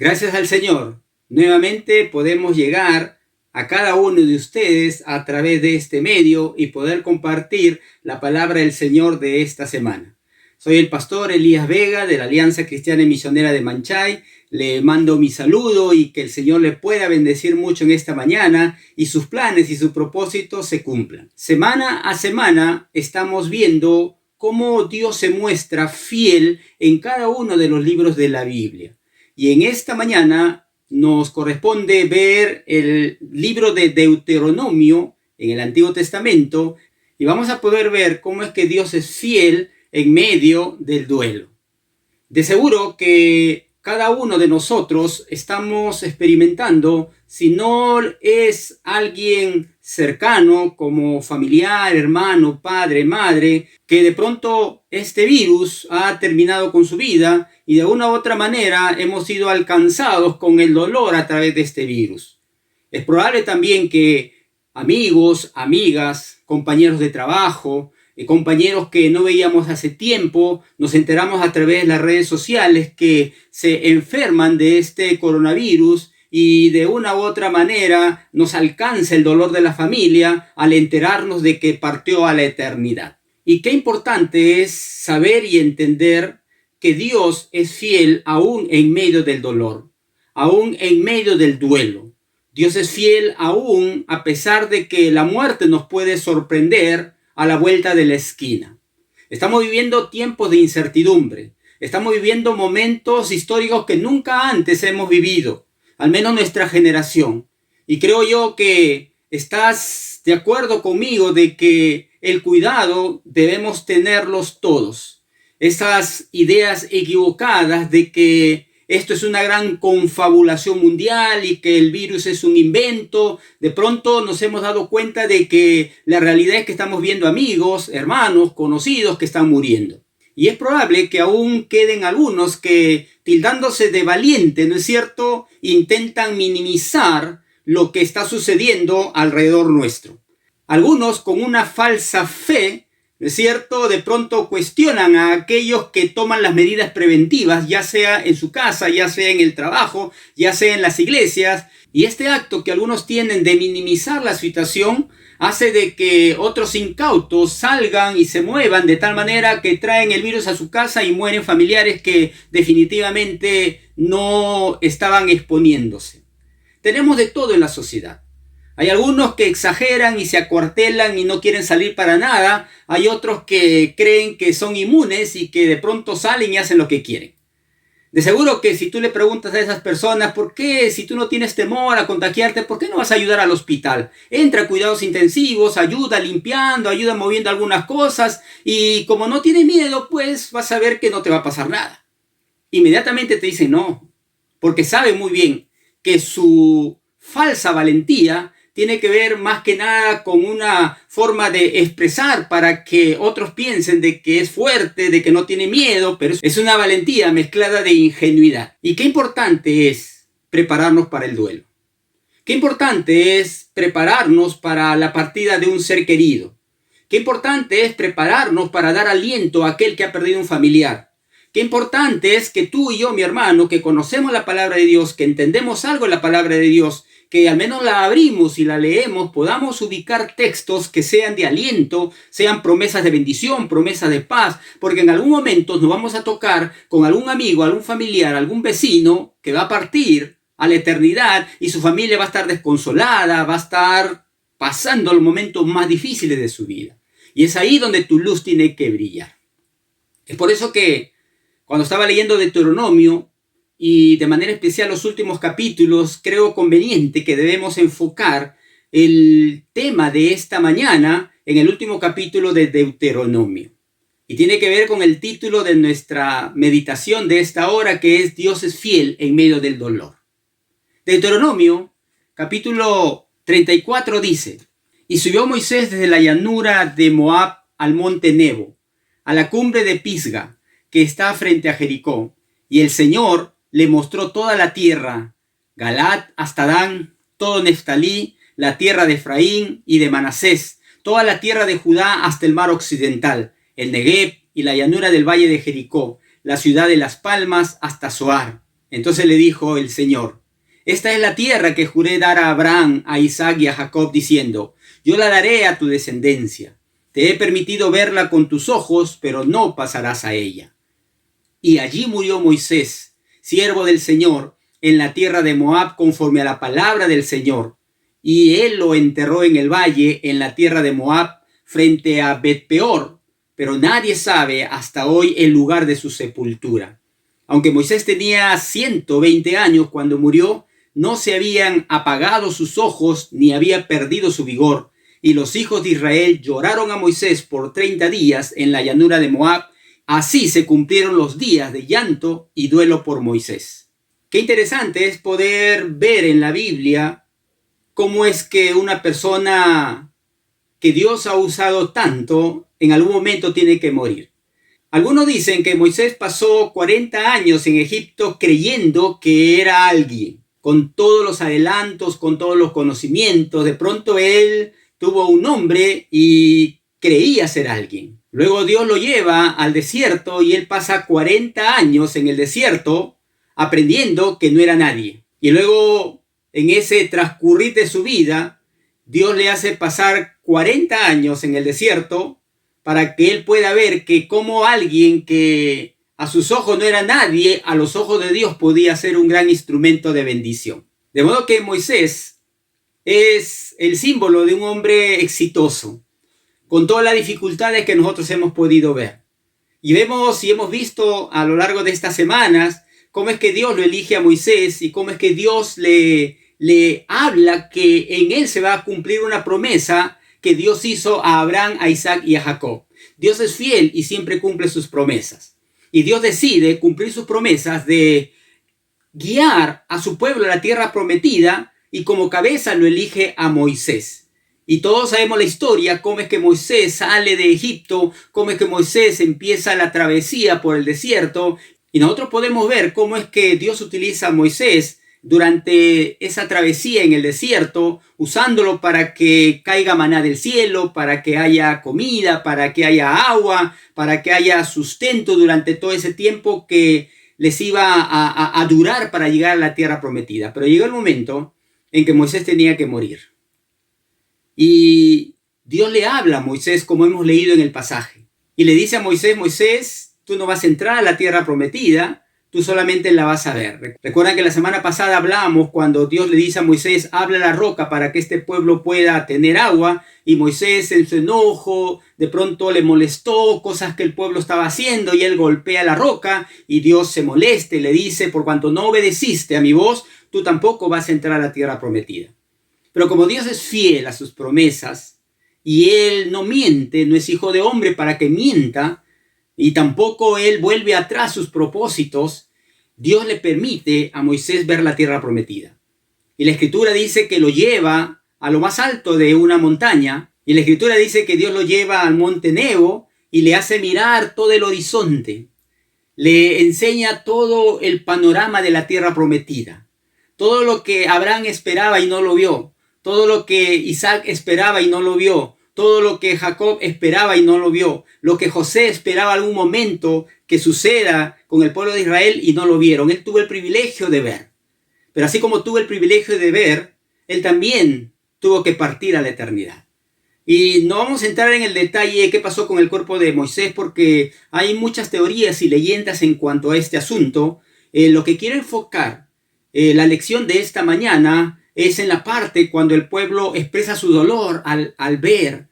Gracias al Señor, nuevamente podemos llegar a cada uno de ustedes a través de este medio y poder compartir la palabra del Señor de esta semana. Soy el pastor Elías Vega de la Alianza Cristiana y Misionera de Manchay. Le mando mi saludo y que el Señor le pueda bendecir mucho en esta mañana y sus planes y sus propósitos se cumplan. Semana a semana estamos viendo cómo Dios se muestra fiel en cada uno de los libros de la Biblia. Y en esta mañana nos corresponde ver el libro de Deuteronomio en el Antiguo Testamento y vamos a poder ver cómo es que Dios es fiel en medio del duelo. De seguro que cada uno de nosotros estamos experimentando, si no es alguien cercano como familiar, hermano, padre, madre, que de pronto este virus ha terminado con su vida y de una u otra manera hemos sido alcanzados con el dolor a través de este virus. Es probable también que amigos, amigas, compañeros de trabajo, compañeros que no veíamos hace tiempo, nos enteramos a través de las redes sociales que se enferman de este coronavirus y de una u otra manera nos alcanza el dolor de la familia al enterarnos de que partió a la eternidad. Y qué importante es saber y entender que Dios es fiel aún en medio del dolor, aún en medio del duelo. Dios es fiel aún a pesar de que la muerte nos puede sorprender a la vuelta de la esquina. Estamos viviendo tiempos de incertidumbre. Estamos viviendo momentos históricos que nunca antes hemos vivido, al menos nuestra generación. Y creo yo que estás de acuerdo conmigo de que el cuidado debemos tenerlos todos. Esas ideas equivocadas de que esto es una gran confabulación mundial y que el virus es un invento. De pronto nos hemos dado cuenta de que la realidad es que estamos viendo amigos, hermanos, conocidos que están muriendo. Y es probable que aún queden algunos que, tildándose de valiente, ¿no es cierto?, intentan minimizar lo que está sucediendo alrededor nuestro. Algunos con una falsa fe, ¿no es cierto?, de pronto cuestionan a aquellos que toman las medidas preventivas, ya sea en su casa, ya sea en el trabajo, ya sea en las iglesias. Y este acto que algunos tienen de minimizar la situación hace de que otros incautos salgan y se muevan de tal manera que traen el virus a su casa y mueren familiares que definitivamente no estaban exponiéndose. Tenemos de todo en la sociedad. Hay algunos que exageran y se acuartelan y no quieren salir para nada. Hay otros que creen que son inmunes y que de pronto salen y hacen lo que quieren. De seguro que si tú le preguntas a esas personas, ¿por qué si tú no tienes temor a contagiarte, por qué no vas a ayudar al hospital? Entra a cuidados intensivos, ayuda limpiando, ayuda moviendo algunas cosas y como no tienes miedo, pues vas a ver que no te va a pasar nada. Inmediatamente te dicen no, porque saben muy bien que su falsa valentía tiene que ver más que nada con una forma de expresar para que otros piensen de que es fuerte, de que no tiene miedo, pero es una valentía mezclada de ingenuidad. Y qué importante es prepararnos para el duelo. Qué importante es prepararnos para la partida de un ser querido. Qué importante es prepararnos para dar aliento a aquel que ha perdido un familiar. Qué importante es que tú y yo, mi hermano, que conocemos la palabra de Dios, que entendemos algo de la palabra de Dios, que al menos la abrimos y la leemos, podamos ubicar textos que sean de aliento, sean promesas de bendición, promesas de paz, porque en algún momento nos vamos a tocar con algún amigo, algún familiar, algún vecino que va a partir a la eternidad y su familia va a estar desconsolada, va a estar pasando los momentos más difíciles de su vida. Y es ahí donde tu luz tiene que brillar. Es por eso que cuando estaba leyendo Deuteronomio, y de manera especial los últimos capítulos, creo conveniente que debemos enfocar el tema de esta mañana en el último capítulo de Deuteronomio. Y tiene que ver con el título de nuestra meditación de esta hora, que es Dios es fiel en medio del dolor. Deuteronomio, capítulo 34 dice: Y subió Moisés desde la llanura de Moab al monte Nebo, a la cumbre de Pisga, que está frente a Jericó, y el Señor le mostró toda la tierra, Galaad hasta Dan, todo Neftalí, la tierra de Efraín y de Manasés, toda la tierra de Judá hasta el mar occidental, el Negueb y la llanura del valle de Jericó, la ciudad de las palmas hasta Zoar, Entonces le dijo el Señor: esta es la tierra que juré dar a Abraham, a Isaac y a Jacob, diciendo: yo la daré a tu descendencia. Te he permitido verla con tus ojos, pero no pasarás a ella. Y allí murió Moisés, siervo del Señor, en la tierra de Moab, conforme a la palabra del Señor. Y él lo enterró en el valle, en la tierra de Moab, frente a Bet-peor, pero nadie sabe hasta hoy el lugar de su sepultura. Aunque Moisés tenía 120 años cuando murió, no se habían apagado sus ojos ni había perdido su vigor. Y los hijos de Israel lloraron a Moisés por 30 días en la llanura de Moab. Así se cumplieron los días de llanto y duelo por Moisés. Qué interesante es poder ver en la Biblia cómo es que una persona que Dios ha usado tanto en algún momento tiene que morir. Algunos dicen que Moisés pasó 40 años en Egipto creyendo que era alguien, con todos los adelantos, con todos los conocimientos. De pronto él tuvo un nombre y creía ser alguien. Luego Dios lo lleva al desierto y él pasa 40 años en el desierto aprendiendo que no era nadie. Y luego, en ese transcurrir de su vida, Dios le hace pasar 40 años en el desierto para que él pueda ver que como alguien que a sus ojos no era nadie, a los ojos de Dios podía ser un gran instrumento de bendición. De modo que Moisés es el símbolo de un hombre exitoso, con todas las dificultades que nosotros hemos podido ver. Y vemos y hemos visto a lo largo de estas semanas cómo es que Dios lo elige a Moisés y cómo es que Dios le habla que en él se va a cumplir una promesa que Dios hizo a Abraham, a Isaac y a Jacob. Dios es fiel y siempre cumple sus promesas. Y Dios decide cumplir sus promesas de guiar a su pueblo a la tierra prometida y como cabeza lo elige a Moisés. Y todos sabemos la historia, cómo es que Moisés sale de Egipto, cómo es que Moisés empieza la travesía por el desierto. Y nosotros podemos ver cómo es que Dios utiliza a Moisés durante esa travesía en el desierto, usándolo para que caiga maná del cielo, para que haya comida, para que haya agua, para que haya sustento durante todo ese tiempo que les iba a durar para llegar a la tierra prometida. Pero llegó el momento en que Moisés tenía que morir. Y Dios le habla a Moisés, como hemos leído en el pasaje. Y le dice a Moisés: Moisés, tú no vas a entrar a la tierra prometida, tú solamente la vas a ver. Recuerdan que la semana pasada hablamos cuando Dios le dice a Moisés: habla a la roca para que este pueblo pueda tener agua. Y Moisés, en su enojo, de pronto le molestó cosas que el pueblo estaba haciendo y él golpea la roca y Dios se molesta y le dice: por cuanto no obedeciste a mi voz, tú tampoco vas a entrar a la tierra prometida. Pero como Dios es fiel a sus promesas y él no miente, no es hijo de hombre para que mienta, y tampoco él vuelve atrás sus propósitos, Dios le permite a Moisés ver la tierra prometida. Y la escritura dice que lo lleva a lo más alto de una montaña, y la escritura dice que Dios lo lleva al monte Nebo y le hace mirar todo el horizonte. Le enseña todo el panorama de la tierra prometida. Todo lo que Abraham esperaba y no lo vio. Todo lo que Isaac esperaba y no lo vio. Todo lo que Jacob esperaba y no lo vio. Lo que José esperaba algún momento que suceda con el pueblo de Israel y no lo vieron. Él tuvo el privilegio de ver. Pero así como tuvo el privilegio de ver, él también tuvo que partir a la eternidad. Y no vamos a entrar en el detalle de qué pasó con el cuerpo de Moisés porque hay muchas teorías y leyendas en cuanto a este asunto. Lo que quiero enfocar, la lección de esta mañana, es en la parte cuando el pueblo expresa su dolor al ver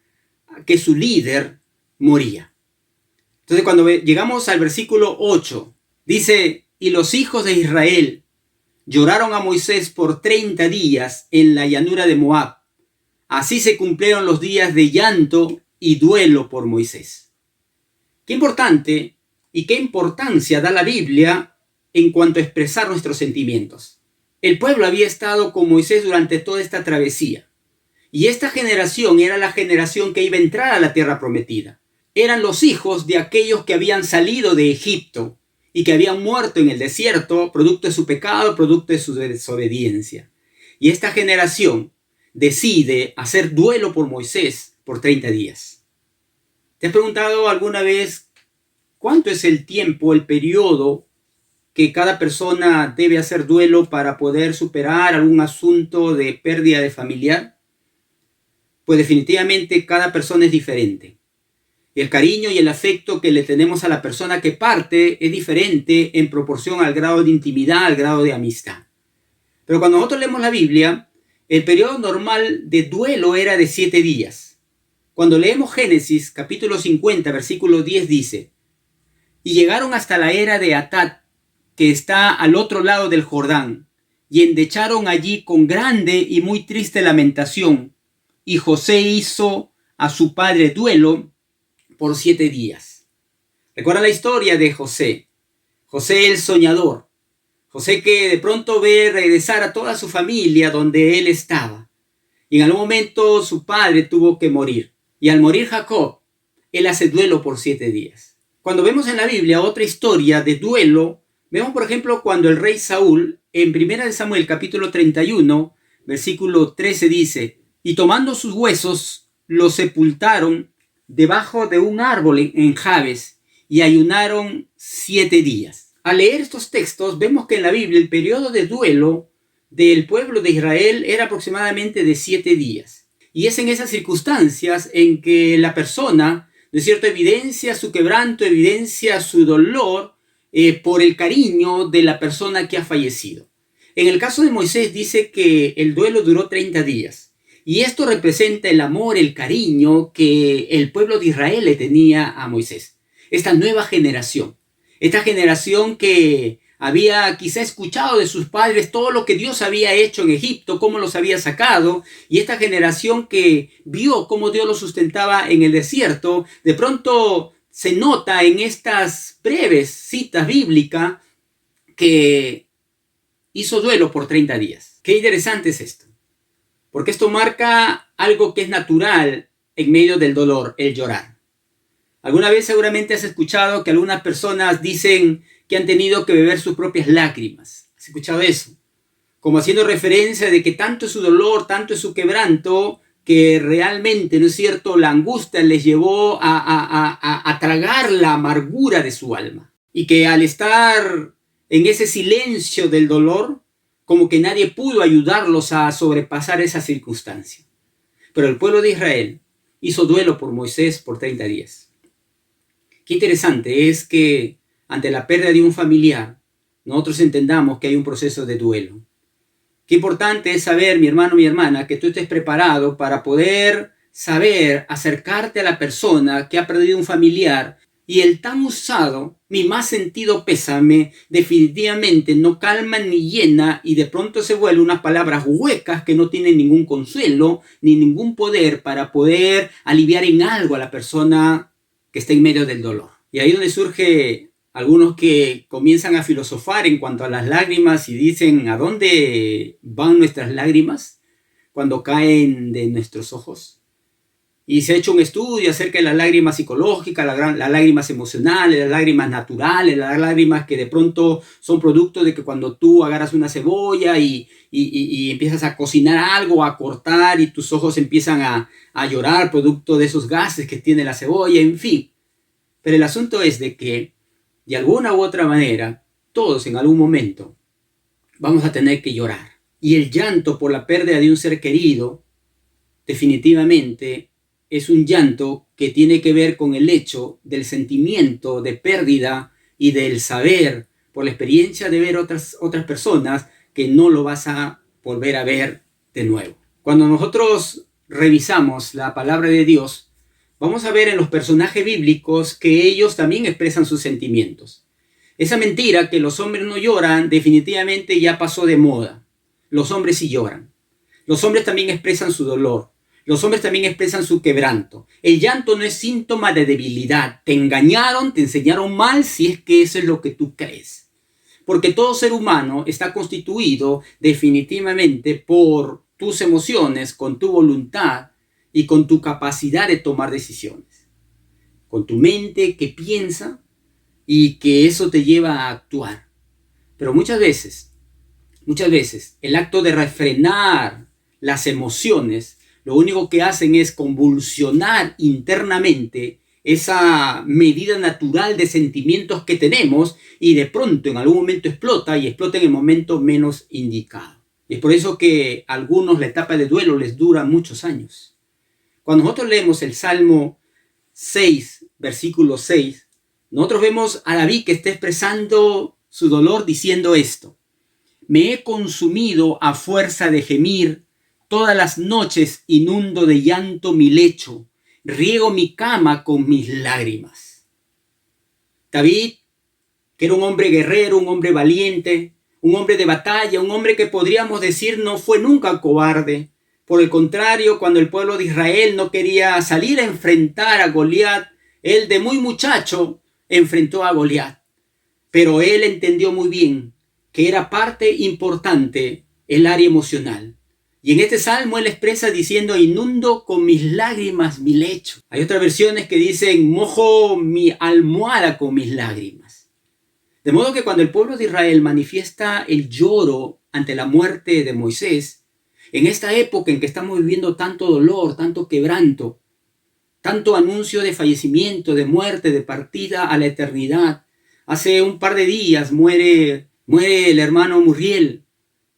que su líder moría. Entonces cuando llegamos al versículo 8, dice: y los hijos de Israel lloraron a Moisés por 30 días en la llanura de Moab. Así se cumplieron los días de llanto y duelo por Moisés. Qué importante y qué importancia da la Biblia en cuanto a expresar nuestros sentimientos. El pueblo había estado con Moisés durante toda esta travesía. Y esta generación era la generación que iba a entrar a la tierra prometida. Eran los hijos de aquellos que habían salido de Egipto y que habían muerto en el desierto, producto de su pecado, producto de su desobediencia. Y esta generación decide hacer duelo por Moisés por 30 días. ¿Te has preguntado alguna vez cuánto es el tiempo, el periodo que cada persona debe hacer duelo para poder superar algún asunto de pérdida de familiar? Pues definitivamente cada persona es diferente. Y el cariño y el afecto que le tenemos a la persona que parte es diferente en proporción al grado de intimidad, al grado de amistad. Pero cuando nosotros leemos la Biblia, el periodo normal de duelo era de 7 días. Cuando leemos Génesis, capítulo 50, versículo 10, dice: y llegaron hasta la era de Atad, que está al otro lado del Jordán, y endecharon allí con grande y muy triste lamentación, y José hizo a su padre duelo por 7 días. Recuerda la historia de José. José el soñador. José que de pronto ve regresar a toda su familia donde él estaba. Y en algún momento su padre tuvo que morir. Y al morir Jacob, él hace duelo por 7 días. Cuando vemos en la Biblia otra historia de duelo, vemos por ejemplo cuando el rey Saúl, en 1 Samuel capítulo 31, versículo 13 dice: y tomando sus huesos, los sepultaron debajo de un árbol en Jabes, y ayunaron 7 días. Al leer estos textos, vemos que en la Biblia el periodo de duelo del pueblo de Israel era aproximadamente de 7 días. Y es en esas circunstancias en que la persona, de cierto, evidencia su quebranto, evidencia su dolor por el cariño de la persona que ha fallecido. En el caso de Moisés dice que el duelo duró 30 días. Y esto representa el amor, el cariño que el pueblo de Israel le tenía a Moisés. Esta nueva generación. Esta generación que había quizá escuchado de sus padres todo lo que Dios había hecho en Egipto, cómo los había sacado, y esta generación que vio cómo Dios los sustentaba en el desierto, de pronto se nota en estas breves citas bíblicas que hizo duelo por 30 días. Qué interesante es esto, porque esto marca algo que es natural en medio del dolor, el llorar. Alguna vez seguramente has escuchado que algunas personas dicen que han tenido que beber sus propias lágrimas. ¿Has escuchado eso? Como haciendo referencia de que tanto es su dolor, tanto es su quebranto, que realmente, ¿no es cierto?, la angustia les llevó a tragar la amargura de su alma. Y que al estar en ese silencio del dolor, como que nadie pudo ayudarlos a sobrepasar esa circunstancia. Pero el pueblo de Israel hizo duelo por Moisés por 30 días. Qué interesante es que ante la pérdida de un familiar, nosotros entendamos que hay un proceso de duelo. Qué importante es saber, mi hermano, mi hermana, que tú estés preparado para poder saber acercarte a la persona que ha perdido un familiar, y el tan usado, mi más sentido pésame, definitivamente no calma ni llena, y de pronto se vuelven unas palabras huecas que no tienen ningún consuelo ni ningún poder para poder aliviar en algo a la persona que está en medio del dolor. Y ahí donde surge algunos que comienzan a filosofar en cuanto a las lágrimas y dicen: ¿a dónde van nuestras lágrimas cuando caen de nuestros ojos? Y se ha hecho un estudio acerca de las lágrimas psicológicas, las lágrimas emocionales, las lágrimas naturales, las lágrimas que de pronto son producto de que cuando tú agarras una cebolla y empiezas a cocinar algo, a cortar, y tus ojos empiezan a llorar producto de esos gases que tiene la cebolla, en fin. Pero el asunto es de que, de alguna u otra manera, todos en algún momento vamos a tener que llorar. Y el llanto por la pérdida de un ser querido, definitivamente, es un llanto que tiene que ver con el hecho del sentimiento de pérdida y del saber, por la experiencia de ver otras personas, que no lo vas a volver a ver de nuevo. Cuando nosotros revisamos la palabra de Dios, vamos a ver en los personajes bíblicos que ellos también expresan sus sentimientos. Esa mentira que los hombres no lloran definitivamente ya pasó de moda. Los hombres sí lloran. Los hombres también expresan su dolor. Los hombres también expresan su quebranto. El llanto no es síntoma de debilidad. Te engañaron, te enseñaron mal, si es que eso es lo que tú crees. Porque todo ser humano está constituido definitivamente por tus emociones, con tu voluntad y con tu capacidad de tomar decisiones. Con tu mente que piensa y que eso te lleva a actuar. Pero muchas veces, el acto de refrenar las emociones, lo único que hacen es convulsionar internamente esa medida natural de sentimientos que tenemos y de pronto en algún momento explota y explota en el momento menos indicado. Y es por eso que a algunos la etapa de duelo les dura muchos años. Cuando nosotros leemos el Salmo 6, versículo 6, nosotros vemos a David que está expresando su dolor diciendo esto: me he consumido a fuerza de gemir, todas las noches inundo de llanto mi lecho, riego mi cama con mis lágrimas. David, que era un hombre guerrero, un hombre valiente, un hombre de batalla, un hombre que podríamos decir no fue nunca cobarde. Por el contrario, cuando el pueblo de Israel no quería salir a enfrentar a Goliat, él de muy muchacho enfrentó a Goliat. Pero él entendió muy bien que era parte importante el área emocional. Y en este salmo él expresa diciendo: inundo con mis lágrimas mi lecho. Hay otras versiones que dicen: mojo mi almohada con mis lágrimas. De modo que cuando el pueblo de Israel manifiesta el lloro ante la muerte de Moisés, en esta época en que estamos viviendo tanto dolor, tanto quebranto, tanto anuncio de fallecimiento, de muerte, de partida a la eternidad. Hace un par de días muere el hermano Muriel,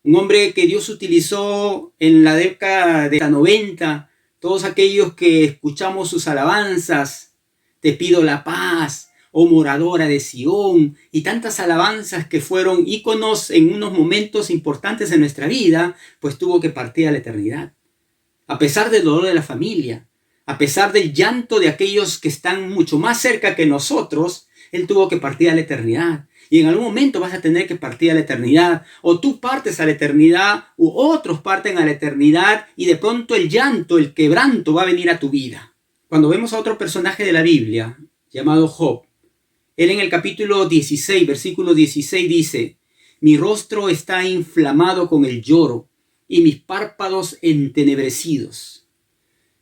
un hombre que Dios utilizó en la década de 90, todos aquellos que escuchamos sus alabanzas, te pido la paz, oh moradora de Sión, y tantas alabanzas que fueron íconos en unos momentos importantes en nuestra vida, pues tuvo que partir a la eternidad. A pesar del dolor de la familia, a pesar del llanto de aquellos que están mucho más cerca que nosotros, él tuvo que partir a la eternidad. Y en algún momento vas a tener que partir a la eternidad. O tú partes a la eternidad, u otros parten a la eternidad, y de pronto el llanto, el quebranto va a venir a tu vida. Cuando vemos a otro personaje de la Biblia, llamado Job, él en el capítulo 16, versículo 16 dice: mi rostro está inflamado con el lloro, y mis párpados entenebrecidos.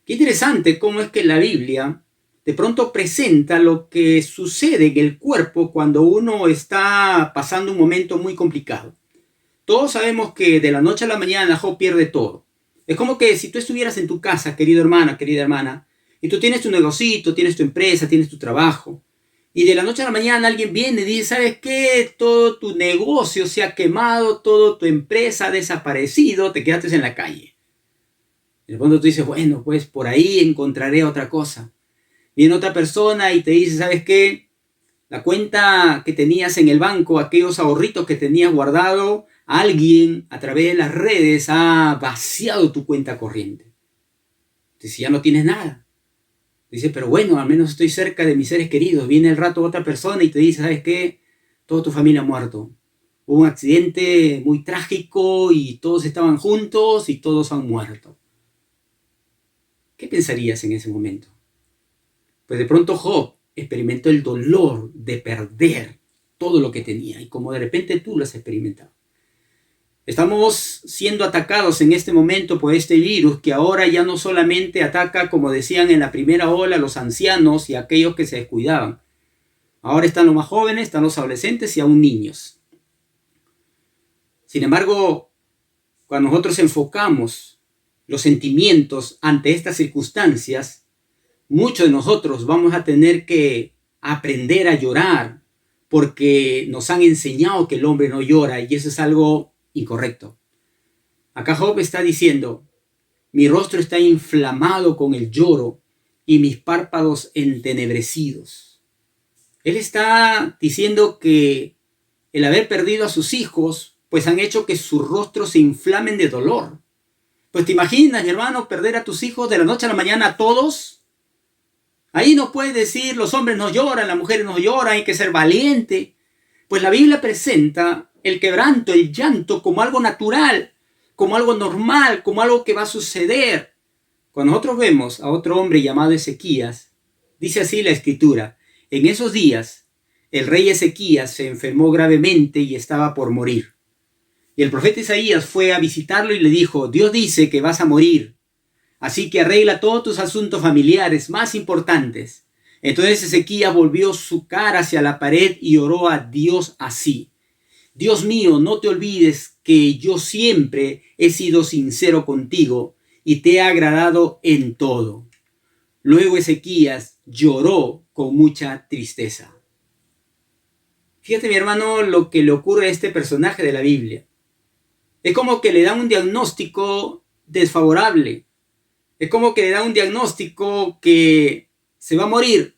Qué interesante cómo es que la Biblia de pronto presenta lo que sucede en el cuerpo cuando uno está pasando un momento muy complicado. Todos sabemos que de la noche a la mañana Job pierde todo. Es como que si tú estuvieras en tu casa, querido hermano, querida hermana, y tú tienes tu negocito, tienes tu empresa, tienes tu trabajo, y de la noche a la mañana alguien viene y dice: ¿sabes qué? Todo tu negocio se ha quemado, toda tu empresa ha desaparecido, te quedaste en la calle. Y de pronto tú dices: bueno, pues por ahí encontraré otra cosa. Viene otra persona y te dice: ¿sabes qué? La cuenta que tenías en el banco, aquellos ahorritos que tenías guardado, alguien a través de las redes ha vaciado tu cuenta corriente. Dice: ya no tienes nada. Dice: pero bueno, al menos estoy cerca de mis seres queridos. Viene el rato otra persona y te dice: ¿sabes qué? Toda tu familia ha muerto. Hubo un accidente muy trágico y todos estaban juntos y todos han muerto. ¿Qué pensarías en ese momento? Pues de pronto Job experimentó el dolor de perder todo lo que tenía, y como de repente tú lo has experimentado. Estamos siendo atacados en este momento por este virus que ahora ya no solamente ataca, como decían en la primera ola, a los ancianos y a aquellos que se descuidaban. Ahora están los más jóvenes, están los adolescentes y aún niños. Sin embargo, cuando nosotros enfocamos los sentimientos ante estas circunstancias, muchos de nosotros vamos a tener que aprender a llorar porque nos han enseñado que el hombre no llora, y eso es algo incorrecto. Acá Job está diciendo: mi rostro está inflamado con el lloro y mis párpados entenebrecidos. Él está diciendo que el haber perdido a sus hijos pues han hecho que sus rostros se inflamen de dolor. Pues te imaginas, mi hermano, perder a tus hijos de la noche a la mañana a todos. Ahí no puedes decir: los hombres no lloran, las mujeres no lloran, hay que ser valiente. Pues la Biblia presenta el quebranto, el llanto como algo natural, como algo normal, como algo que va a suceder. Cuando nosotros vemos a otro hombre llamado Ezequías, dice así la escritura: en esos días el rey Ezequías se enfermó gravemente y estaba por morir. Y el profeta Isaías fue a visitarlo y le dijo: Dios dice que vas a morir, así que arregla todos tus asuntos familiares más importantes. Entonces Ezequías volvió su cara hacia la pared y oró a Dios así: Dios mío, no te olvides que yo siempre he sido sincero contigo y te he agradado en todo. Luego Ezequías lloró con mucha tristeza. Fíjate, mi hermano, lo que le ocurre a este personaje de la Biblia. Es como que le da un diagnóstico desfavorable. Es como que le da un diagnóstico que se va a morir.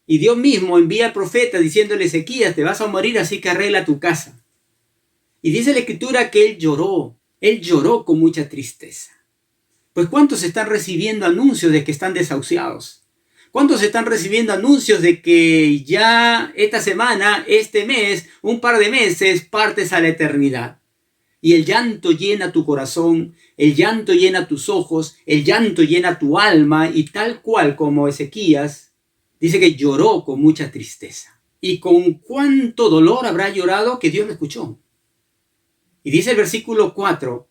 Y Dios mismo envía al profeta diciéndole: Ezequías, te vas a morir, así que arregla tu casa. Y dice la Escritura que él lloró con mucha tristeza. Pues ¿cuántos están recibiendo anuncios de que están desahuciados? ¿Cuántos están recibiendo anuncios de que ya esta semana, este mes, un par de meses, partes a la eternidad? Y el llanto llena tu corazón, el llanto llena tus ojos, el llanto llena tu alma, y tal cual como Ezequías, dice que lloró con mucha tristeza. Y con cuánto dolor habrá llorado que Dios lo escuchó. Y dice el versículo 4,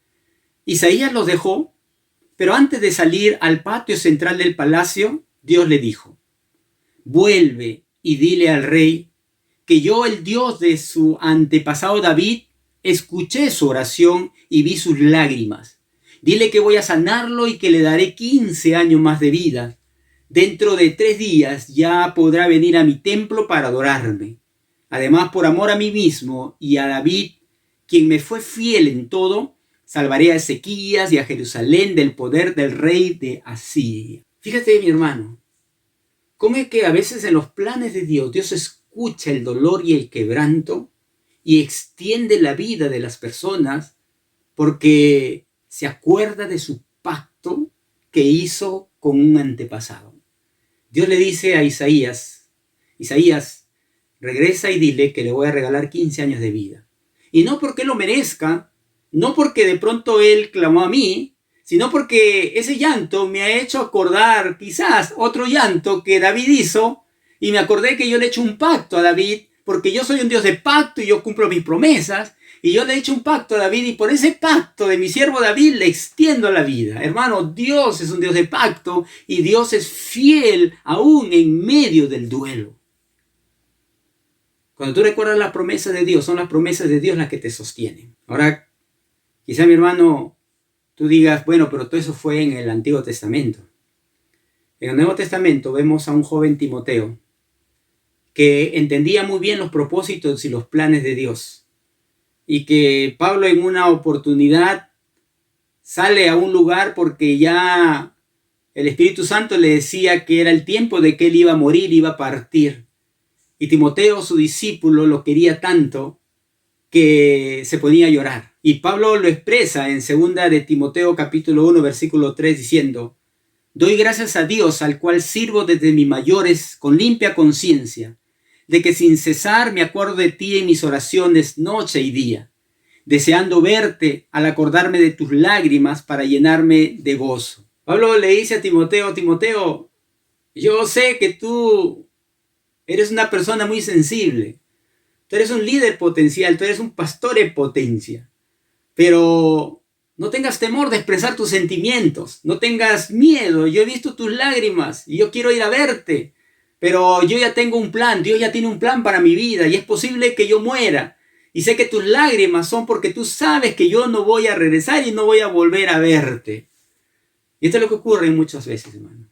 Isaías los dejó, pero antes de salir al patio central del palacio, Dios le dijo: vuelve y dile al rey que yo, el Dios de su antepasado David, escuché su oración y vi sus lágrimas. Dile que voy a sanarlo y que le daré 15 años más de vida. Dentro de 3 días ya podrá venir a mi templo para adorarme. Además, por amor a mí mismo y a David, quien me fue fiel en todo, salvaré a Ezequías y a Jerusalén del poder del rey de Asiria. Fíjate, mi hermano, cómo es que a veces en los planes de Dios, Dios escucha el dolor y el quebranto y extiende la vida de las personas porque se acuerda de su pacto que hizo con un antepasado. Dios le dice a Isaías: Isaías, regresa y dile que le voy a regalar 15 años de vida. Y no porque lo merezca, no porque de pronto él clamó a mí, sino porque ese llanto me ha hecho acordar quizás otro llanto que David hizo, y me acordé que yo le he hecho un pacto a David, porque yo soy un Dios de pacto y yo cumplo mis promesas, y yo le he hecho un pacto a David, y por ese pacto de mi siervo David le extiendo la vida. Hermano, Dios es un Dios de pacto, y Dios es fiel aún en medio del duelo. Cuando tú recuerdas las promesas de Dios, son las promesas de Dios las que te sostienen. Ahora, quizá, mi hermano, tú digas: bueno, pero todo eso fue en el Antiguo Testamento. En el Nuevo Testamento vemos a un joven Timoteo que entendía muy bien los propósitos y los planes de Dios. Y que Pablo, en una oportunidad, sale a un lugar porque ya el Espíritu Santo le decía que era el tiempo de que él iba a morir, iba a partir. Y Timoteo, su discípulo, lo quería tanto que se ponía a llorar. Y Pablo lo expresa en 2 de Timoteo capítulo 1, versículo 3, diciendo: doy gracias a Dios, al cual sirvo desde mis mayores con limpia conciencia, de que sin cesar me acuerdo de ti en mis oraciones noche y día, deseando verte al acordarme de tus lágrimas para llenarme de gozo. Pablo le dice a Timoteo: Timoteo, yo sé que tú eres una persona muy sensible. Tú eres un líder potencial, tú eres un pastor en potencia. Pero no tengas temor de expresar tus sentimientos, no tengas miedo. Yo he visto tus lágrimas y yo quiero ir a verte. Pero yo ya tengo un plan, Dios ya tiene un plan para mi vida y es posible que yo muera. Y sé que tus lágrimas son porque tú sabes que yo no voy a regresar y no voy a volver a verte. Y esto es lo que ocurre muchas veces, hermano.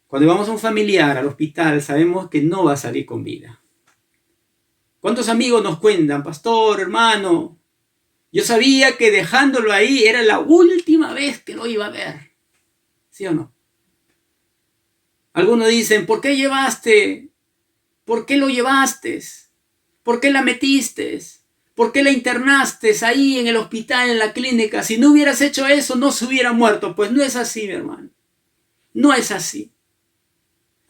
Cuando vamos a un familiar al hospital, sabemos que no va a salir con vida. ¿Cuántos amigos nos cuentan: pastor, hermano, yo sabía que dejándolo ahí era la última vez que lo iba a ver? ¿Sí o no? Algunos dicen: ¿por qué llevaste? ¿Por qué lo llevaste? ¿Por qué la metiste? ¿Por qué la internaste ahí en el hospital, en la clínica? Si no hubieras hecho eso, no se hubiera muerto. Pues no es así, mi hermano. No es así.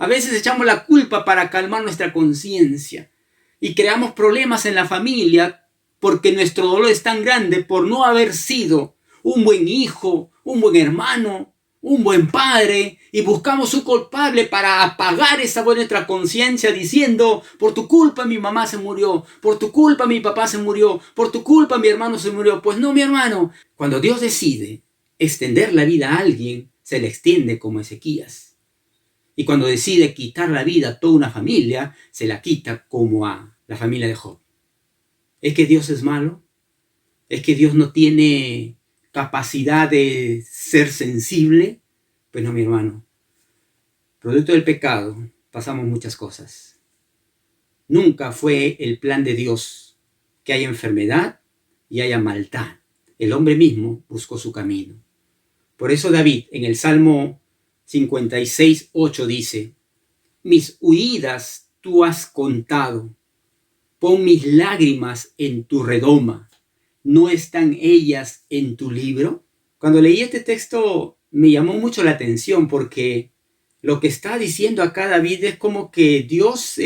A veces echamos la culpa para calmar nuestra conciencia y creamos problemas en la familia porque nuestro dolor es tan grande por no haber sido un buen hijo, un buen hermano, un buen padre, y buscamos un culpable para apagar esa nuestra conciencia diciendo: por tu culpa mi mamá se murió, por tu culpa mi papá se murió, por tu culpa mi hermano se murió. Pues no, mi hermano. Cuando Dios decide extender la vida a alguien, se le extiende como Ezequías. Y cuando decide quitar la vida a toda una familia, se la quita como a la familia de Job. ¿Es que Dios es malo? ¿Es que Dios no tiene capacidad de ser sensible? Pues no, mi hermano. Producto del pecado, pasamos muchas cosas. Nunca fue el plan de Dios que haya enfermedad y haya maldad. El hombre mismo buscó su camino. Por eso David en el Salmo 56:8 dice: mis huidas tú has contado, pon mis lágrimas en tu redoma, ¿no están ellas en tu libro? Cuando leí este texto me llamó mucho la atención porque lo que está diciendo acá David es como que Dios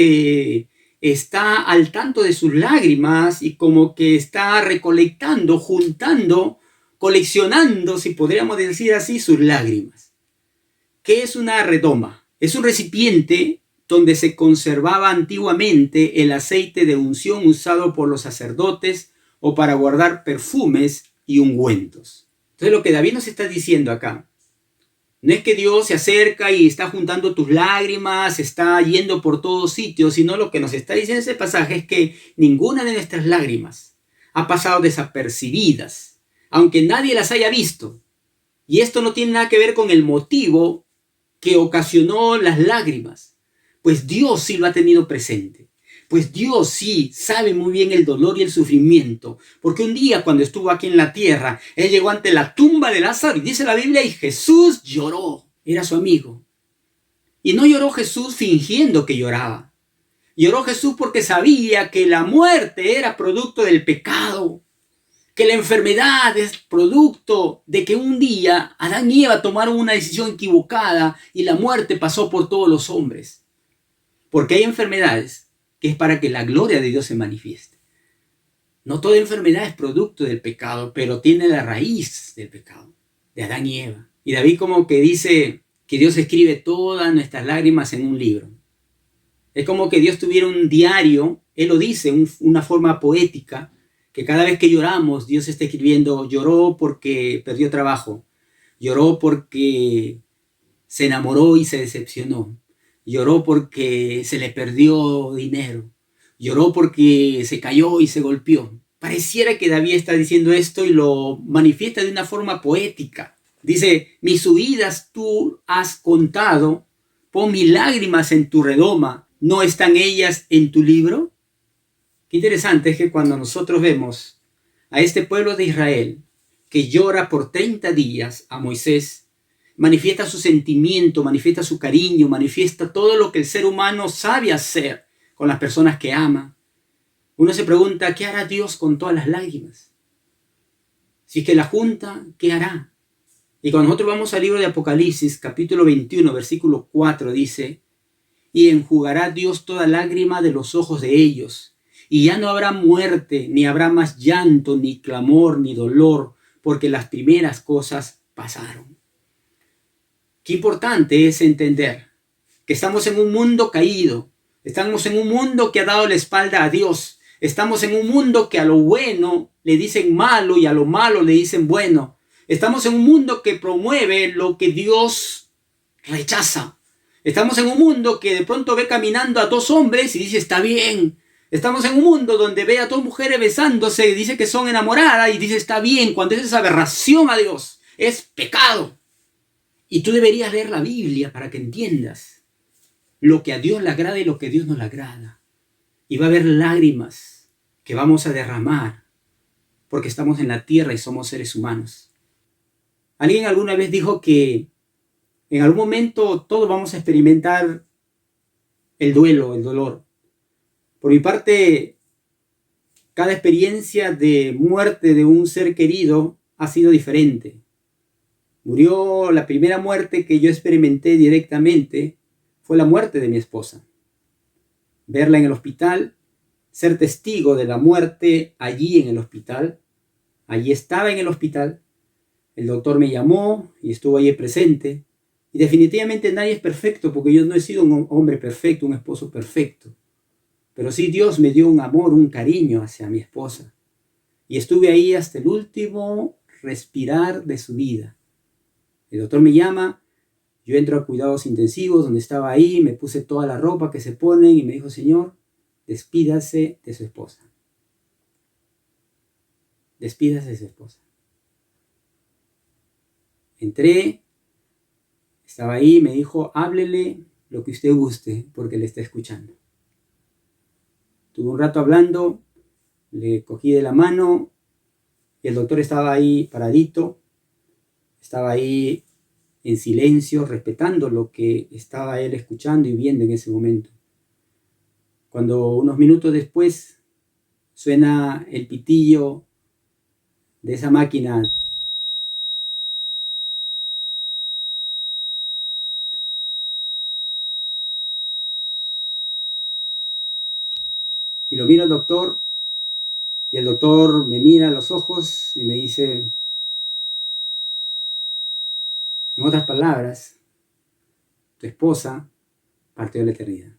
está al tanto de sus lágrimas y como que está recolectando, juntando, coleccionando, si podríamos decir así, sus lágrimas. ¿Qué es una redoma? Es un recipiente donde se conservaba antiguamente el aceite de unción usado por los sacerdotes o para guardar perfumes y ungüentos. Entonces lo que David nos está diciendo acá, no es que Dios se acerca y está juntando tus lágrimas, está yendo por todos sitios, sino lo que nos está diciendo ese pasaje es que ninguna de nuestras lágrimas ha pasado desapercibidas, aunque nadie las haya visto. Y esto no tiene nada que ver con el motivo que ocasionó las lágrimas, pues Dios sí lo ha tenido presente. Pues Dios sí sabe muy bien el dolor y el sufrimiento, porque un día cuando estuvo aquí en la tierra, Él llegó ante la tumba de Lázaro y dice la Biblia, y Jesús lloró, era su amigo. Y no lloró Jesús fingiendo que lloraba. Lloró Jesús porque sabía que la muerte era producto del pecado, que la enfermedad es producto de que un día Adán y Eva tomaron una decisión equivocada y la muerte pasó por todos los hombres. Porque hay enfermedades que es para que la gloria de Dios se manifieste. No toda enfermedad es producto del pecado, pero tiene la raíz del pecado, de Adán y Eva. Y David como que dice que Dios escribe todas nuestras lágrimas en un libro. Es como que Dios tuviera un diario, Él lo dice, una forma poética, que cada vez que lloramos, Dios está escribiendo, lloró porque perdió trabajo, lloró porque se enamoró y se decepcionó, lloró porque se le perdió dinero, lloró porque se cayó y se golpeó. Pareciera que David está diciendo esto y lo manifiesta de una forma poética. Dice, mis huidas tú has contado, pon mis lágrimas en tu redoma, ¿no están ellas en tu libro? Qué interesante es que cuando nosotros vemos a este pueblo de Israel que llora por 30 días a Moisés, manifiesta su sentimiento, manifiesta su cariño, manifiesta todo lo que el ser humano sabe hacer con las personas que ama. Uno se pregunta, ¿qué hará Dios con todas las lágrimas? Si es que la junta, ¿qué hará? Y cuando nosotros vamos al libro de Apocalipsis, capítulo 21, versículo 4, dice, y enjugará Dios toda lágrima de los ojos de ellos, y ya no habrá muerte, ni habrá más llanto, ni clamor, ni dolor, porque las primeras cosas pasaron. Qué importante es entender que estamos en un mundo caído, estamos en un mundo que ha dado la espalda a Dios, estamos en un mundo que a lo bueno le dicen malo y a lo malo le dicen bueno. Estamos en un mundo que promueve lo que Dios rechaza. Estamos en un mundo que de pronto ve caminando a dos hombres y dice está bien. Estamos en un mundo donde ve a dos mujeres besándose y dice que son enamoradas y dice está bien, cuando es esa aberración a Dios, es pecado. Y tú deberías leer la Biblia para que entiendas lo que a Dios le agrada y lo que a Dios no le agrada. Y va a haber lágrimas que vamos a derramar porque estamos en la tierra y somos seres humanos. Alguien alguna vez dijo que en algún momento todos vamos a experimentar el duelo, el dolor. Por mi parte, cada experiencia de muerte de un ser querido ha sido diferente. Murió la primera muerte que yo experimenté directamente, fue la muerte de mi esposa. Verla en el hospital, ser testigo de la muerte allí en el hospital. Allí estaba en el hospital. El doctor me llamó y estuvo allí presente. Y definitivamente nadie es perfecto porque yo no he sido un hombre perfecto, un esposo perfecto. Pero sí Dios me dio un amor, un cariño hacia mi esposa. Y estuve ahí hasta el último respirar de su vida. El doctor me llama, yo entro a cuidados intensivos donde estaba ahí, me puse toda la ropa que se ponen y me dijo, señor, despídase de su esposa. Despídase de su esposa. Entré, Estaba ahí y me dijo, háblele lo que usted guste, porque le está escuchando. Tuve un rato hablando, le cogí de la mano y el doctor estaba ahí paradito, estaba ahí en silencio, respetando lo que estaba él escuchando y viendo en ese momento. Cuando unos minutos después suena el pitillo de esa máquina, y lo mira el doctor, y el doctor me mira a los ojos y me dice, en otras palabras, tu esposa partió de la eternidad.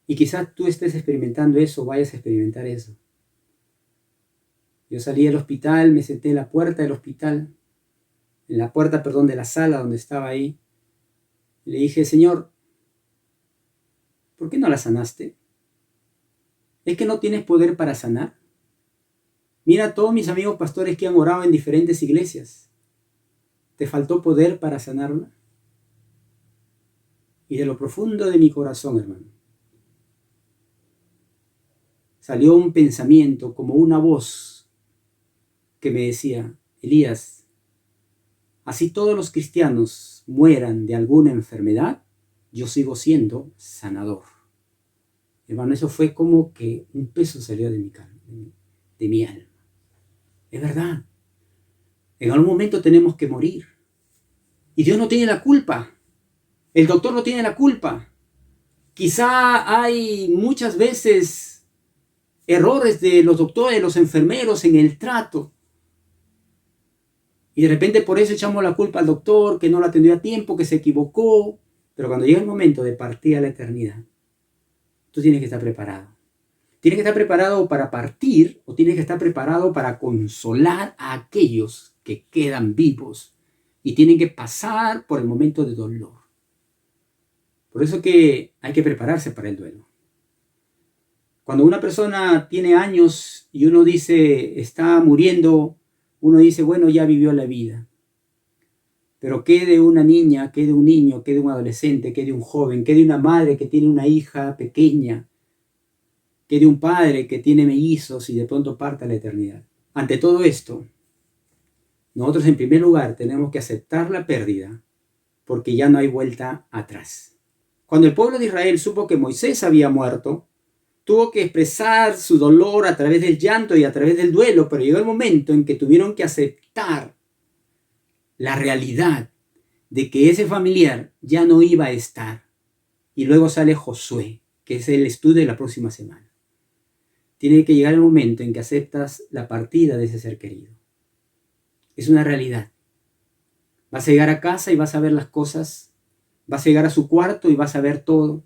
Y quizás tú estés experimentando eso, vayas a experimentar eso. Yo salí del hospital, me senté en la puerta del hospital, en la puerta, perdón, de la sala donde estaba ahí. Y le dije, Señor, ¿por qué no la sanaste? ¿Es que no tienes poder para sanar? Mira a todos mis amigos pastores que han orado en diferentes iglesias. ¿Te faltó poder para sanarla? Y de lo profundo de mi corazón, hermano, salió un pensamiento como una voz que me decía, Elías, así todos los cristianos mueran de alguna enfermedad, yo sigo siendo sanador. Hermano, eso fue como que un peso salió de mi alma. Es verdad. En algún momento tenemos que morir. Y Dios no tiene la culpa. El doctor no tiene la culpa. Quizá hay muchas veces errores de los doctores, de los enfermeros en el trato. Y de repente por eso echamos la culpa al doctor, que no la atendió a tiempo, que se equivocó. Pero cuando llega el momento de partir a la eternidad, tú tienes que estar preparado. Tienes que estar preparado para partir o tienes que estar preparado para consolar a aquellos que quedan vivos y tienen que pasar por el momento de dolor. Por eso que hay que prepararse para el duelo. Cuando una persona tiene años y uno dice está muriendo, uno dice, bueno, ya vivió la vida. Pero ¿qué de una niña, qué de un niño, qué de un adolescente, qué de un joven, qué de una madre que tiene una hija pequeña, qué de un padre que tiene mellizos y de pronto parte a la eternidad? Ante todo esto, nosotros en primer lugar tenemos que aceptar la pérdida porque ya no hay vuelta atrás. Cuando el pueblo de Israel supo que Moisés había muerto, tuvo que expresar su dolor a través del llanto y a través del duelo, pero llegó el momento en que tuvieron que aceptar la realidad de que ese familiar ya no iba a estar. Y luego sale Josué, que es el estudio de la próxima semana. Tiene que llegar el momento en que aceptas la partida de ese ser querido. Es una realidad. Vas a llegar a casa y vas a ver las cosas, vas a llegar a su cuarto y vas a ver todo,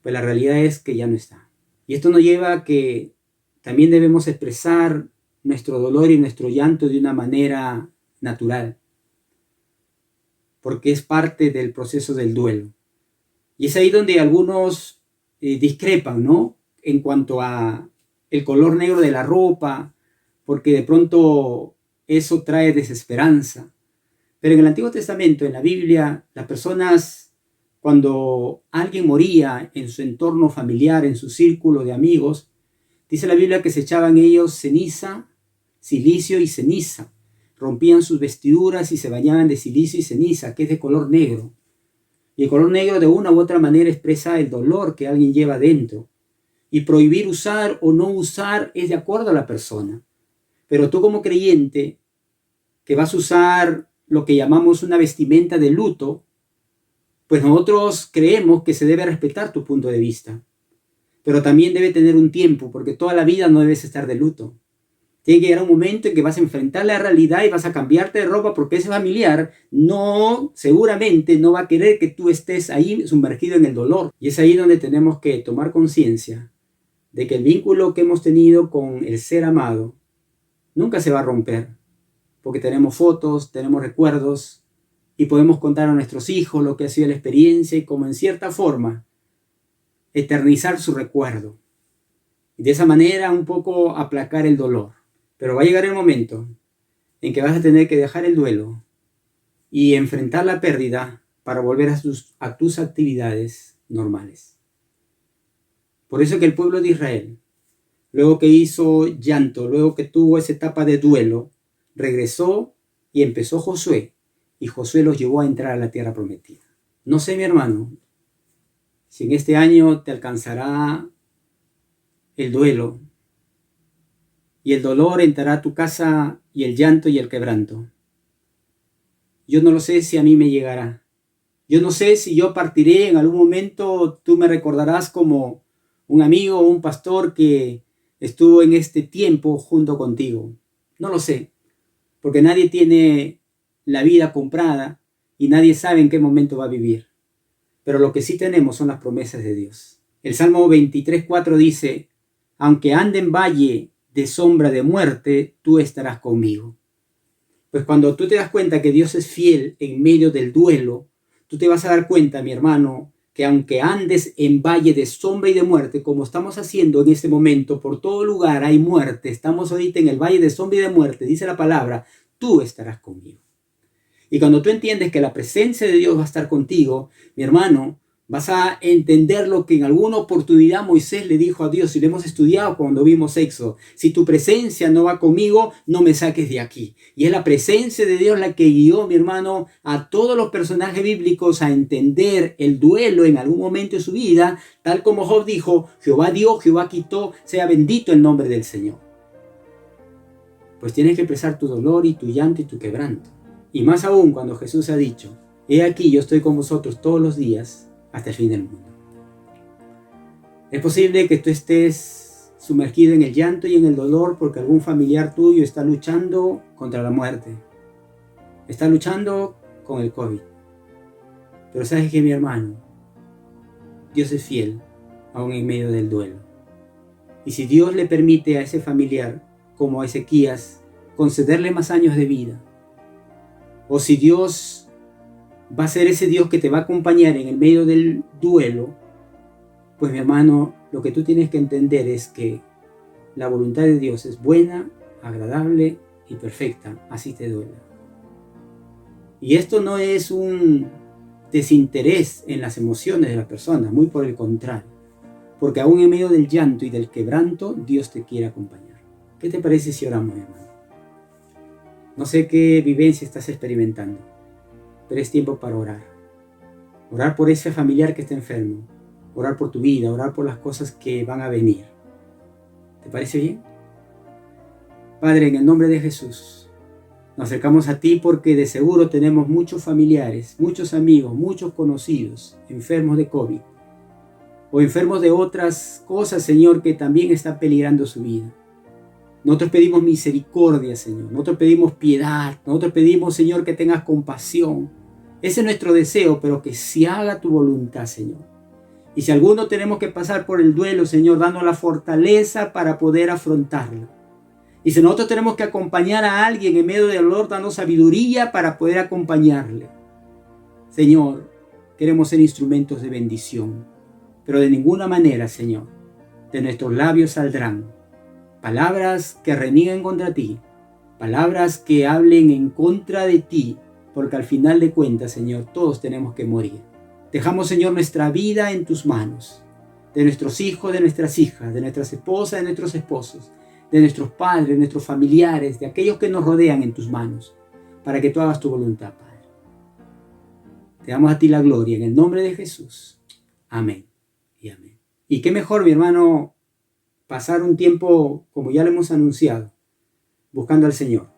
pues la realidad es que ya no está. Y esto nos lleva a que también debemos expresar nuestro dolor y nuestro llanto de una manera natural, porque es parte del proceso del duelo. Y es ahí donde algunos discrepan, ¿no? En cuanto a el color negro de la ropa, porque de pronto eso trae desesperanza. Pero en el Antiguo Testamento, en la Biblia, las personas, cuando alguien moría en su entorno familiar, en su círculo de amigos, dice la Biblia que se echaban ellos ceniza, silicio y ceniza. Rompían sus vestiduras y se bañaban de silicio y ceniza, que es de color negro. Y el color negro de una u otra manera expresa el dolor que alguien lleva dentro. Y prohibir usar o no usar es de acuerdo a la persona. Pero tú como creyente, que vas a usar lo que llamamos una vestimenta de luto, pues nosotros creemos que se debe respetar tu punto de vista. Pero también debe tener un tiempo, porque toda la vida no debes estar de luto. Tiene que llegar un momento en que vas a enfrentar la realidad y vas a cambiarte de ropa porque ese familiar seguramente no va a querer que tú estés ahí sumergido en el dolor. Y es ahí donde tenemos que tomar conciencia de que el vínculo que hemos tenido con el ser amado nunca se va a romper, porque tenemos fotos, tenemos recuerdos y podemos contar a nuestros hijos lo que ha sido la experiencia y como en cierta forma eternizar su recuerdo. Y de esa manera un poco aplacar el dolor. Pero va a llegar el momento en que vas a tener que dejar el duelo y enfrentar la pérdida para volver a tus actividades normales. Por eso que el pueblo de Israel, luego que hizo llanto, luego que tuvo esa etapa de duelo, regresó y empezó Josué, y Josué los llevó a entrar a la tierra prometida. No sé, mi hermano, si en este año te alcanzará el duelo, y el dolor entrará a tu casa, y el llanto y el quebranto. Yo no lo sé si a mí me llegará. Yo no sé si yo partiré en algún momento, tú me recordarás como un amigo o un pastor que estuvo en este tiempo junto contigo. No lo sé, porque nadie tiene la vida comprada y nadie sabe en qué momento va a vivir. Pero lo que sí tenemos son las promesas de Dios. El Salmo 23:4 dice: aunque ande en valle de sombra de muerte, tú estarás conmigo. Pues cuando tú te das cuenta que Dios es fiel en medio del duelo, tú te vas a dar cuenta, mi hermano, que aunque andes en valle de sombra y de muerte, como estamos haciendo en este momento, por todo lugar hay muerte, estamos ahorita en el valle de sombra y de muerte, dice la palabra, tú estarás conmigo. Y cuando tú entiendes que la presencia de Dios va a estar contigo, mi hermano, vas a entender lo que en alguna oportunidad Moisés le dijo a Dios, y lo hemos estudiado cuando vimos Éxodo: si tu presencia no va conmigo, no me saques de aquí. Y es la presencia de Dios la que guió, mi hermano, a todos los personajes bíblicos a entender el duelo en algún momento de su vida, tal como Job dijo: Jehová dio, Jehová quitó, sea bendito el nombre del Señor. Pues tienes que expresar tu dolor y tu llanto y tu quebranto. Y más aún cuando Jesús ha dicho: he aquí, yo estoy con vosotros todos los días hasta el fin del mundo. Es posible que tú estés sumergido en el llanto y en el dolor porque algún familiar tuyo está luchando contra la muerte. Está luchando con el COVID. Pero sabes que, mi hermano, Dios es fiel aún en medio del duelo. Y si Dios le permite a ese familiar, como a Ezequías, concederle más años de vida, o si Dios va a ser ese Dios que te va a acompañar en el medio del duelo, pues, mi hermano, lo que tú tienes que entender es que la voluntad de Dios es buena, agradable y perfecta, así te duela. Y esto no es un desinterés en las emociones de la persona, muy por el contrario, porque aún en medio del llanto y del quebranto, Dios te quiere acompañar. ¿Qué te parece si oramos, hermano? No sé qué vivencia estás experimentando, pero es tiempo para orar. Orar por ese familiar que está enfermo. Orar por tu vida, orar por las cosas que van a venir. ¿Te parece bien? Padre, en el nombre de Jesús, nos acercamos a ti porque de seguro tenemos muchos familiares, muchos amigos, muchos conocidos enfermos de COVID o enfermos de otras cosas, Señor, que también están peligrando su vida. Nosotros pedimos misericordia, Señor. Nosotros pedimos piedad. Nosotros pedimos, Señor, que tengas compasión. Ese es nuestro deseo, pero que se haga tu voluntad, Señor. Y si alguno tenemos que pasar por el duelo, Señor, danos la fortaleza para poder afrontarlo. Y si nosotros tenemos que acompañar a alguien en medio del dolor, danos sabiduría para poder acompañarle. Señor, queremos ser instrumentos de bendición, pero de ninguna manera, Señor, de nuestros labios saldrán palabras que renieguen contra ti, palabras que hablen en contra de ti, porque al final de cuentas, Señor, todos tenemos que morir. Dejamos, Señor, nuestra vida en tus manos, de nuestros hijos, de nuestras hijas, de nuestras esposas, de nuestros esposos, de nuestros padres, de nuestros familiares, de aquellos que nos rodean en tus manos, para que tú hagas tu voluntad, Padre. Te damos a ti la gloria en el nombre de Jesús. Amén y amén. Y qué mejor, mi hermano, pasar un tiempo, como ya lo hemos anunciado, buscando al Señor.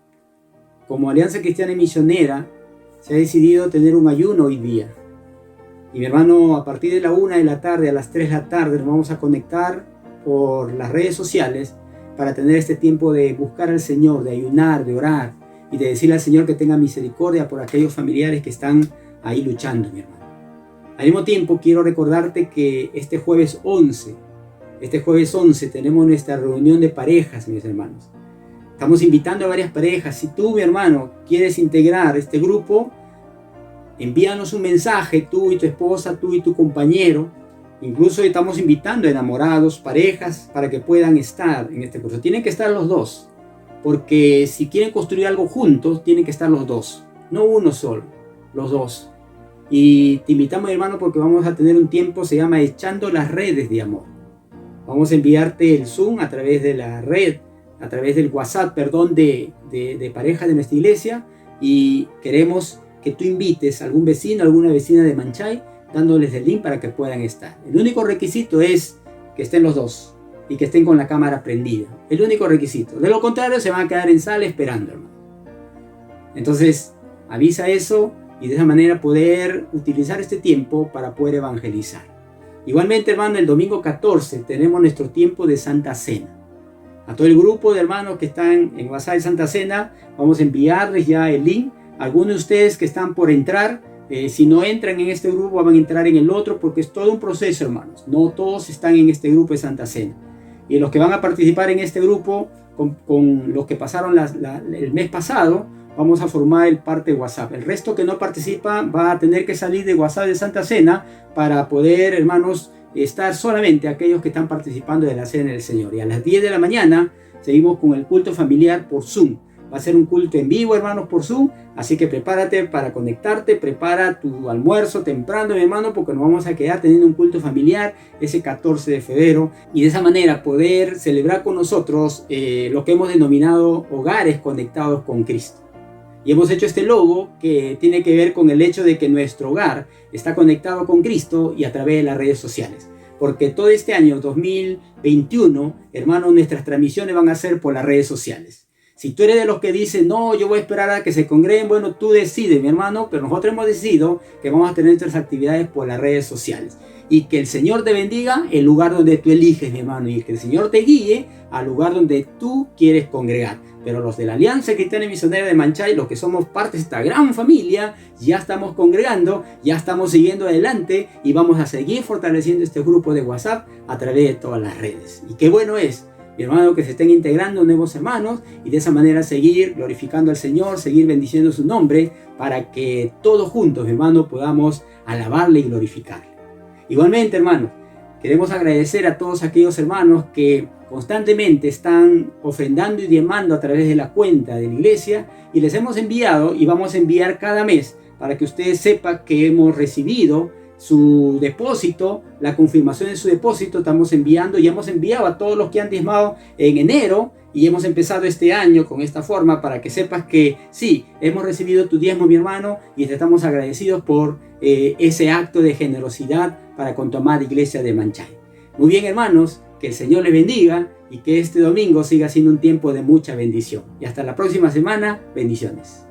Como Alianza Cristiana y Misionera, se ha decidido tener un ayuno hoy día. Y, mi hermano, a partir de la 1 de la tarde a las 3 de la tarde nos vamos a conectar por las redes sociales para tener este tiempo de buscar al Señor, de ayunar, de orar y de decirle al Señor que tenga misericordia por aquellos familiares que están ahí luchando, mi hermano. Al mismo tiempo, quiero recordarte que este jueves 11 tenemos nuestra reunión de parejas, mis hermanos. Estamos invitando a varias parejas. Si tú, mi hermano, quieres integrar este grupo, envíanos un mensaje, tú y tu esposa, tú y tu compañero. Incluso estamos invitando a enamorados, parejas, para que puedan estar en este curso. Tienen que estar los dos, porque si quieren construir algo juntos, tienen que estar los dos, no uno solo. los dos. Y te invitamos, hermano, porque vamos a tener un tiempo, se llama Echando las Redes de Amor. Vamos a enviarte el Zoom a través de la red, a través del WhatsApp, perdón, de pareja de nuestra iglesia, y queremos que tú invites a algún vecino, alguna vecina de Manchay, dándoles el link para que puedan estar. El único requisito es que estén los dos y que estén con la cámara prendida. El único requisito. De lo contrario, se van a quedar en sala esperando, hermano. Entonces, avisa eso y de esa manera poder utilizar este tiempo para poder evangelizar. Igualmente, hermano, el domingo 14 tenemos nuestro tiempo de Santa Cena. A todo el grupo de hermanos que están en WhatsApp de Santa Cena, vamos a enviarles ya el link. Algunos de ustedes que están por entrar, si no entran en este grupo, van a entrar en el otro, porque es todo un proceso, hermanos. No todos están en este grupo de Santa Cena. Y los que van a participar en este grupo, con los que pasaron el mes pasado, vamos a formar el parte de WhatsApp. El resto que no participa va a tener que salir de WhatsApp de Santa Cena para poder, hermanos, estar solamente aquellos que están participando de la Cena del Señor. Y a las 10 de la mañana seguimos con el culto familiar por Zoom. Va a ser un culto en vivo, hermanos, por Zoom. Así que prepárate para conectarte, prepara tu almuerzo temprano, mi hermano, porque nos vamos a quedar teniendo un culto familiar ese 14 de febrero. Y de esa manera poder celebrar con nosotros lo que hemos denominado hogares conectados con Cristo. Y hemos hecho este logo que tiene que ver con el hecho de que nuestro hogar está conectado con Cristo y a través de las redes sociales. Porque todo este año 2021, hermanos, nuestras transmisiones van a ser por las redes sociales. Si tú eres de los que dicen, no, yo voy a esperar a que se congreguen, bueno, tú decides, mi hermano, pero nosotros hemos decidido que vamos a tener nuestras actividades por las redes sociales. Y que el Señor te bendiga el lugar donde tú eliges, mi hermano, y que el Señor te guíe al lugar donde tú quieres congregar. Pero los de la Alianza Cristiana y Misionera de Manchay, los que somos parte de esta gran familia, ya estamos congregando, ya estamos siguiendo adelante y vamos a seguir fortaleciendo este grupo de WhatsApp a través de todas las redes. Y qué bueno es, mi hermano, que se estén integrando nuevos hermanos y de esa manera seguir glorificando al Señor, seguir bendiciendo su nombre para que todos juntos, mi hermano, podamos alabarle y glorificarle. Igualmente, hermanos, queremos agradecer a todos aquellos hermanos que constantemente están ofrendando y diezmando a través de la cuenta de la iglesia y les hemos enviado y vamos a enviar cada mes para que ustedes sepan que hemos recibido su depósito, la confirmación de su depósito. Estamos enviando y hemos enviado a todos los que han diezmado en enero y hemos empezado este año con esta forma para que sepas que sí, hemos recibido tu diezmo, mi hermano, y te estamos agradecidos por ese acto de generosidad para con tu amada iglesia de Manchay. Muy bien, hermanos, que el Señor les bendiga y que este domingo siga siendo un tiempo de mucha bendición. Y hasta la próxima semana, bendiciones.